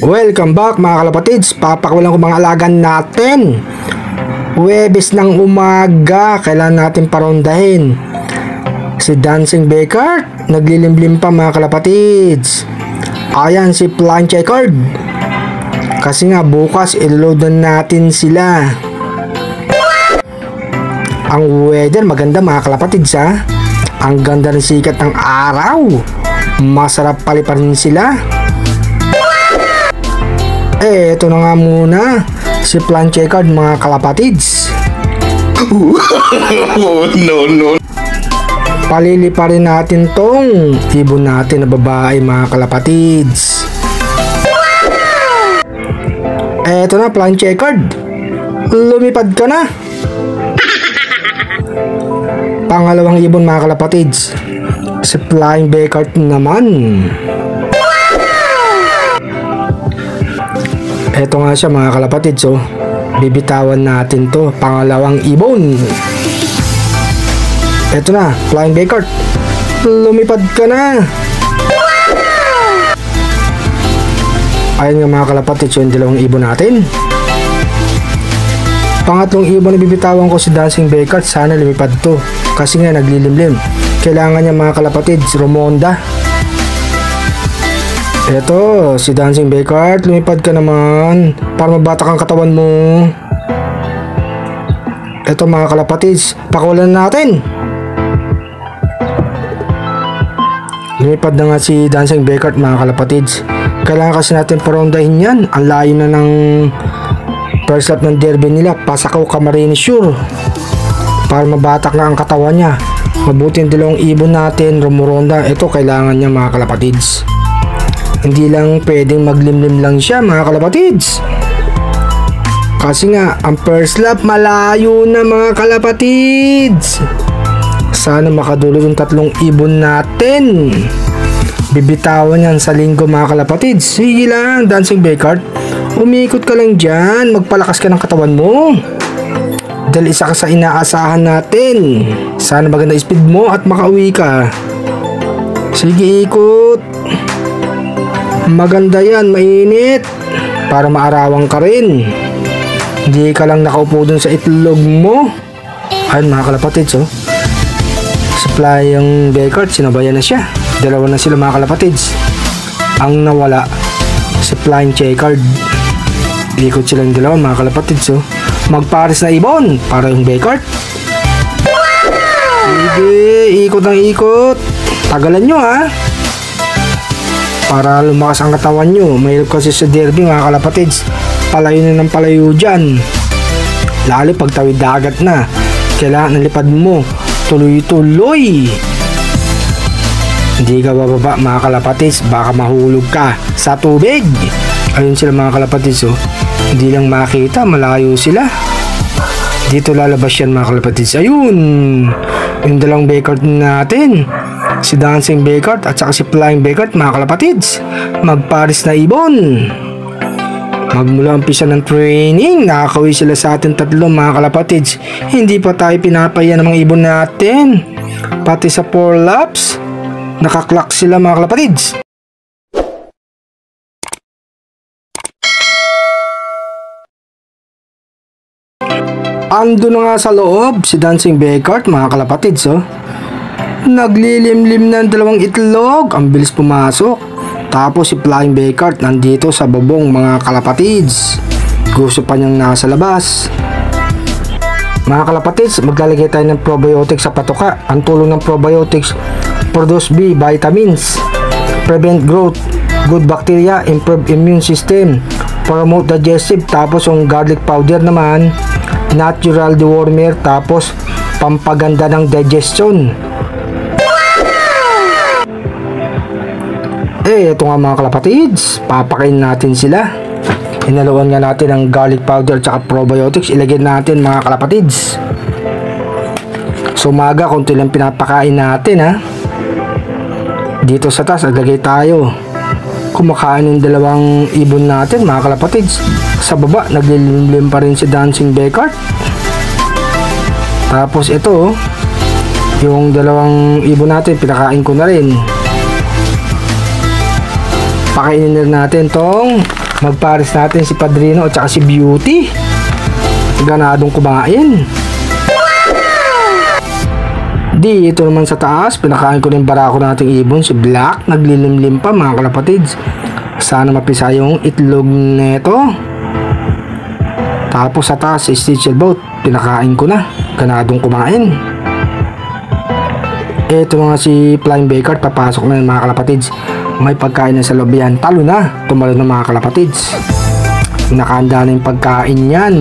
Welcome back mga kalapatids. Papakawalan ko mga alagan natin. Huwebes ng umaga, kailangan natin parondahin si Dancing Becart. Naglilimlim pa mga kalapatids. Ayan si Flying Checkered. Kasi nga bukas iloadan natin sila. Ang weather maganda mga kalapatids ha. Ang ganda ng sikat ng araw. Masarap paliparin sila. Ito na nga muna si Flying Checkered mga kalapatids. No. Palili pa rin natin tong ibon natin na babae mga kalapatids. Ito na Flying Checkered. Lumipad ka na. Pangalawang ibon mga kalapatids, si Flying Becart naman. Eto nga siya mga kalapatids, oh. Bibitawan natin to, pangalawang ibon. Eto na, Flying Becart. Lumipad ka na. Ayun nga mga kalapatids, yung dalawang ibon natin. Pangatlong ibon na bibitawan ko si Dancing Becart, sana lumipad to. Kasi nga naglilimlim. Kailangan niya mga kalapatids, rumonda. Eto, si Dancing Becart, lumipad ka naman para mabatak ang katawan mo. Eto mga kalapatids, pakawalan natin. Lumipad na nga si Dancing Becart mga kalapatids. Kailangan kasi natin parondahin yan. Ang layo na ng first lap ng derby nila, Pasakaw Camarines Sur, para mabatak na ang katawan niya. Mabuti yung dalawang ibon natin rumuronda. Ito kailangan niya mga kalapatids. Hindi lang pwedeng maglimlim lang siya mga kalapatids. Kasi nga ang first lap malayo na mga kalapatids. Sana makadulog yung tatlong ibon natin. Bibitawan yan sa linggo mga kalapatids. Sige lang Dancing Becart, umikot ka lang dyan. Magpalakas ka ng katawan mo. Dahil isa ka sa inaasahan natin. Sana maganda speed mo at makauwi ka. Sige ikot. Maganda yan, mainit. Para maarawang ka rin. Hindi ka lang nakaupo dun sa itlog mo. Ayun mga kalapatids, oh. Si Flying Becart, sinabayan na siya. Dalawa na sila mga kalapatids. Ang nawala, si Flying Checkered. Ikot silang dalawa mga kalapatids, oh. Magpares na ibon para yung Becart. Sige, ikot ng ikot. Tagalan nyo ha, para lumakas ang katawan nyo. Mahirap kasi sa derby mga kalapatids. Palayo na ng palayo dyan. Lalo pag tawid dagat na. Kailangan ng lipad mo tuloy-tuloy. Hindi ka bababa mga kalapatids, baka mahulog ka sa tubig. Ayun sila mga kalapatids, oh. Hindi lang makita, malayo sila. Dito lalabas yan mga kalapatids. Ayun, yung dalawang Becart natin, si Dancing Becart at saka si Flying Becart mga kalapatids. Magpares na ibon. Magmula umpisa ng training, nakakawi sila sa atin tatlo mga kalapatids. Hindi pa tayo pinapaya ng mga ibon natin. Pati sa 4 laps, nakaklak sila mga kalapatids. Ando na nga sa loob si Dancing Becart mga kalapatids, oh. Naglilimlim na ang dalawang itlog. Ang bilis pumasok. Tapos si Flying Becart nandito sa babong mga kalapatids. Gusto pa niyang nasa labas. Mga kalapatids, maglalagay tayo ng probiotics sa patuka. Ang tulong ng probiotics, produce B vitamins, prevent growth, good bacteria, improve immune system, promote digestive. Tapos yung garlic powder naman, natural dewormer. Tapos pampaganda ng digestion. Ito nga mga kalapatids, papakain natin sila. Inaluan nga natin ng garlic powder at saka probiotics. Ilagay natin mga kalapatids. So umaga, konti lang pinapakain natin ha. Dito sa taas, ilagay tayo. Kumakain yung dalawang ibon natin mga kalapatids. Sa baba, naglilimlim pa rin si Dancing Becart. Tapos ito, yung dalawang ibon natin, pinakain ko na rin. Pakainin na natin tong magpares natin si Padrino at saka si Beauty. Ganadong kumain. Dito naman sa taas, pinakain ko rin barako nating ibon, si Black. Naglilimlim pa mga kalapatids. Sana mapisa yung itlog neto. Tapos sa taas, si Stitchel Boat, pinakain ko na. Ganadong kumain. Ito mga si Flying Baker, papasok na yung mga kalapatids. May pagkain na sa loob yan. Talo na, tumalo na mga kalapatids. Nakahanda na yung pagkain yan.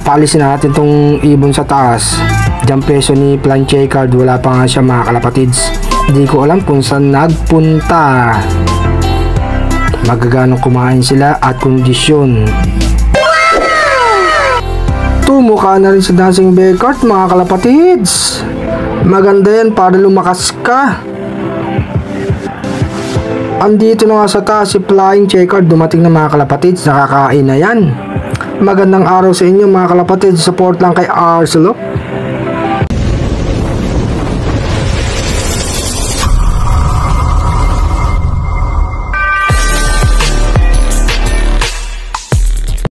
Paalisin natin tong ibon sa taas. Diyan peso ni Flying Checkered, wala pa nga siya mga kalapatids. Hindi ko alam kung saan nagpunta. Magaganong kumain sila at kondisyon. Tumukha na rin sa Dancing Baker mga kalapatids. Maganda yan para lumakas ka. Andito na nga sa taas si Flying Checkered, dumating na mga kalapatids, nakakain na yan. Magandang araw sa inyo mga kalapatids, support lang kay Arcelot.